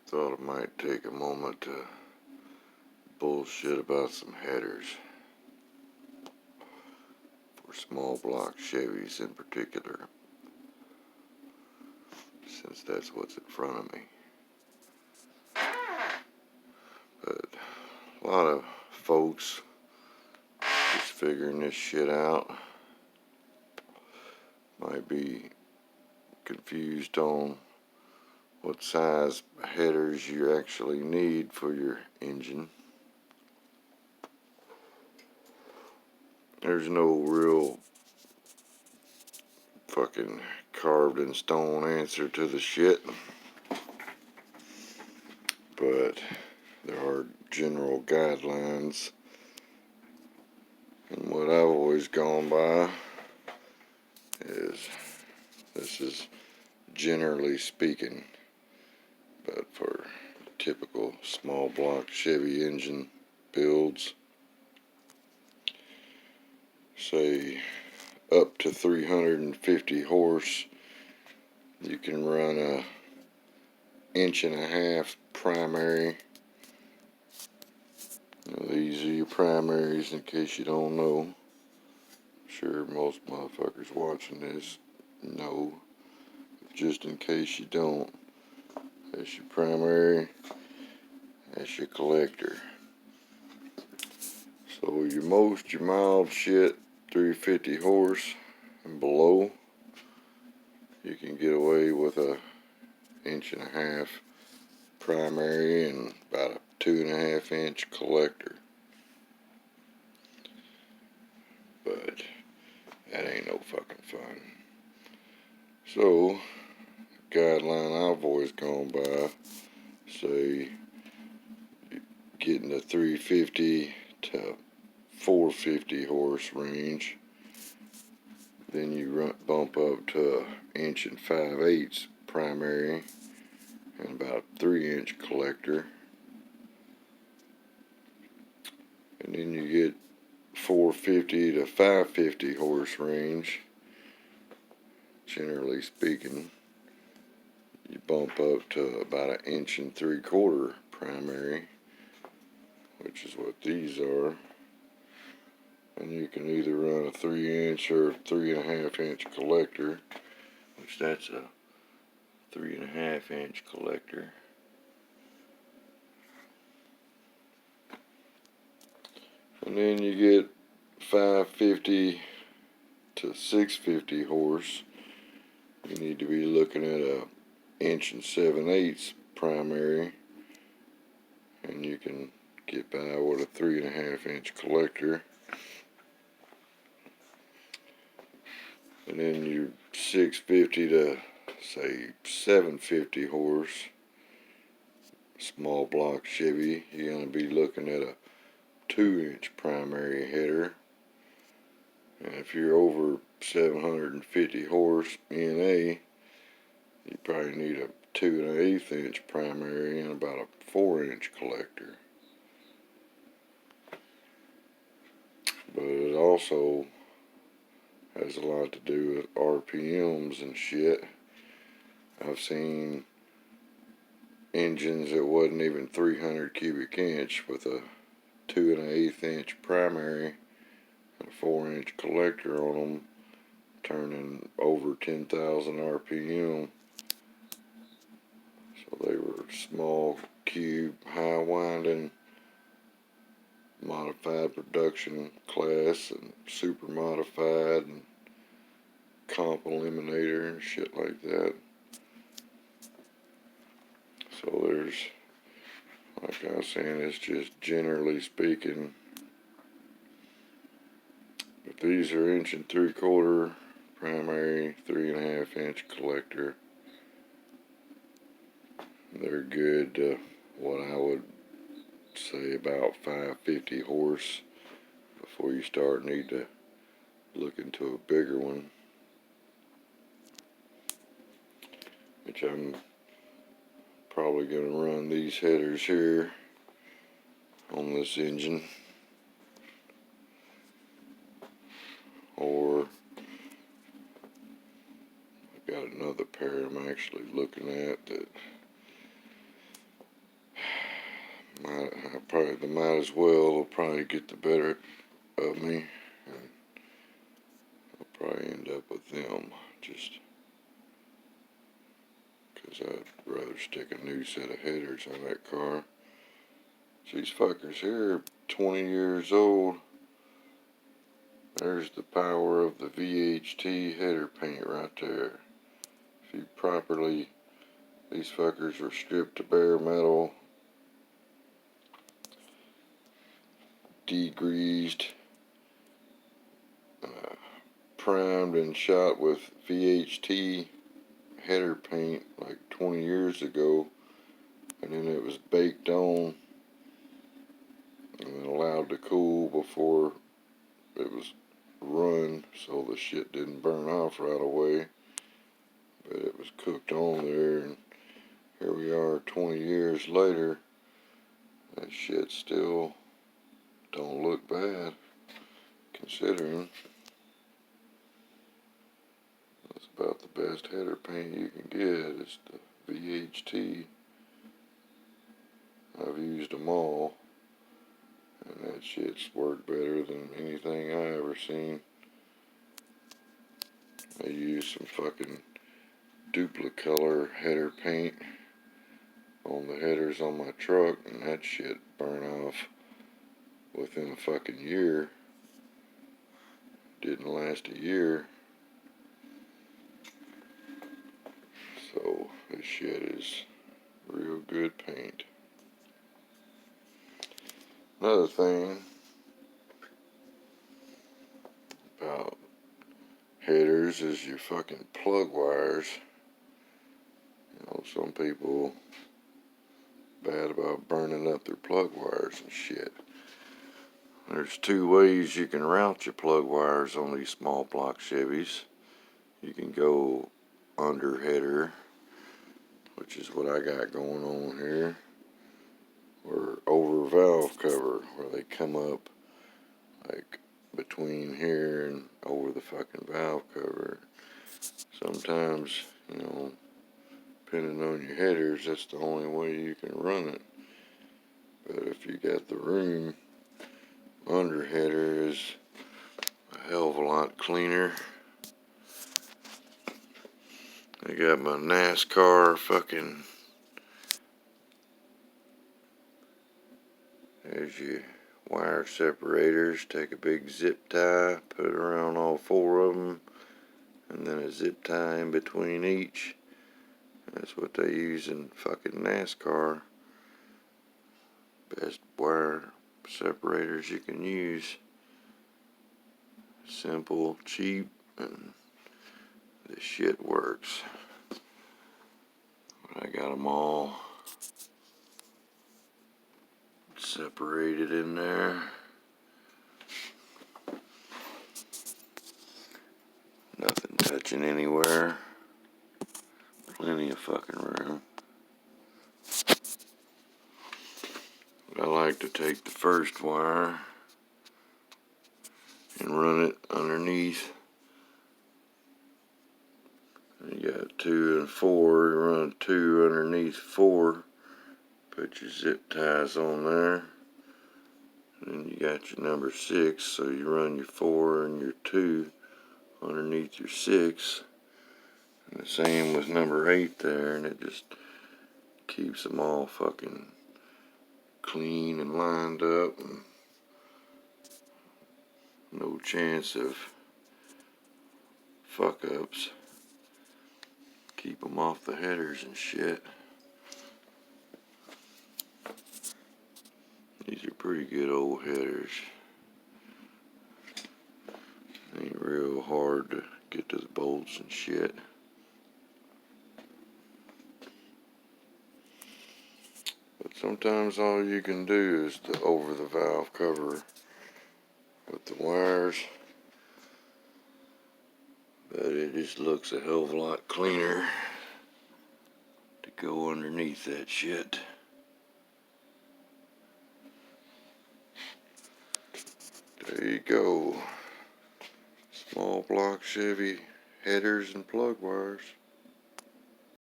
Thought I might take a moment to bullshit about some headers for small block Chevys in particular, since that's what's in front of me. But a lot of folks just figuring this shit out might be confused on what size headers you actually need for your engine. There's no real fucking carved in stone answer to the shit, but there are general guidelines, and what I've always gone by is this is generally speaking, but for typical small block Chevy engine builds, say up to 350 horse, you can run a 1.5 inch primary. These are your primaries in case you don't know. I'm sure most motherfuckers watching this know. Just in case you don't, that's your primary, that's your collector. So your mild shit, 350 horse and below, you can get away with a 1.5 inch primary and about a 2.5 inch collector. But that ain't no fucking fun. So, guideline I've always gone by, say, getting the 350 to 450 horse range, then you bump up to 1.5 inch primary and about 3 inch collector, and then you get 450 to 550 horse range. Generally speaking, you bump up to about 1.75 inch primary, which is what these are, and you can either run a 3 inch or 3.5 inch collector, which that's a 3.5 inch collector. And then you get 550 to 650 horse. You need to be looking at a 1 7/8 primary, and you can get by with a 3.5 inch collector. And then your 650 to say 750 horse small block Chevy, you're going to be looking at a 2 inch primary header. And if you're over 750 horse NA, you probably need a 2.1/8 inch primary and about a 4 inch collector. But it also has a lot to do with RPMs and shit. I've seen engines that wasn't even 300 cubic inch with a 2.1/8 inch primary and a 4 inch collector on them, turning over 10,000 RPM. So they were small cube, high winding, modified production class and super modified and comp eliminator and shit like that. So there's, like I was saying, it's just generally speaking. But these are 1.75 inch primary, 3.5 inch collector. They're good, what I would say about 550 horse before you start need to look into a bigger one, which I'm probably going to run these headers here on this engine, or I've got another pair I'm actually looking at that They might as well. They'll probably get the better of me, and I'll probably end up with them. Just because I'd rather stick a new set of headers on that car. These fuckers here are 20 years old. There's the power of the VHT header paint right there. If you properly, these fuckers were stripped to bare metal, degreased, primed and shot with VHT header paint like 20 years ago, and then it was baked on and then allowed to cool before it was run, so the shit didn't burn off right away, but it was cooked on there, and here we are 20 years later. That shit still don't look bad, considering that's about the best header paint you can get. It's the VHT. I've used them all, and that shit's worked better than anything I ever seen. I used some fucking duplicolor header paint on the headers on my truck, and that shit burned off within a fucking year. Didn't last a year. So this shit is real good paint. Another thing about headers is your fucking plug wires. You know, some people bad about burning up their plug wires and shit. There's two ways you can route your plug wires on these small block Chevys. You can go under header, which is what I got going on here, or over valve cover, where they come up like between here and over the fucking valve cover. Sometimes, you know, depending on your headers, that's the only way you can run it. But if you got the room, under header is a hell of a lot cleaner. I got my NASCAR fucking, there's your wire separators. Take a big zip tie, put it around all four of them, and then a zip tie in between each. That's what they use in fucking NASCAR. Best wire separators you can use. Simple, cheap, and this shit works. But I got them all separated in there. Nothing touching anywhere. Plenty of fucking room. But I like to take the first wire and run it underneath. You got 2 and 4, you run 2 underneath 4, put your zip ties on there, and then you got your number 6, so you run your 4 and your 2 underneath your 6, and the same with number 8 there, and it just keeps them all fucking clean and lined up, and no chance of fuck ups. Keep them off the headers and shit. These are pretty good old headers. Ain't real hard to get to the bolts and shit. But sometimes all you can do is to over the valve cover with the wires. But it just looks a hell of a lot cleaner to go underneath that shit. There you go. Small block Chevy headers and plug wires.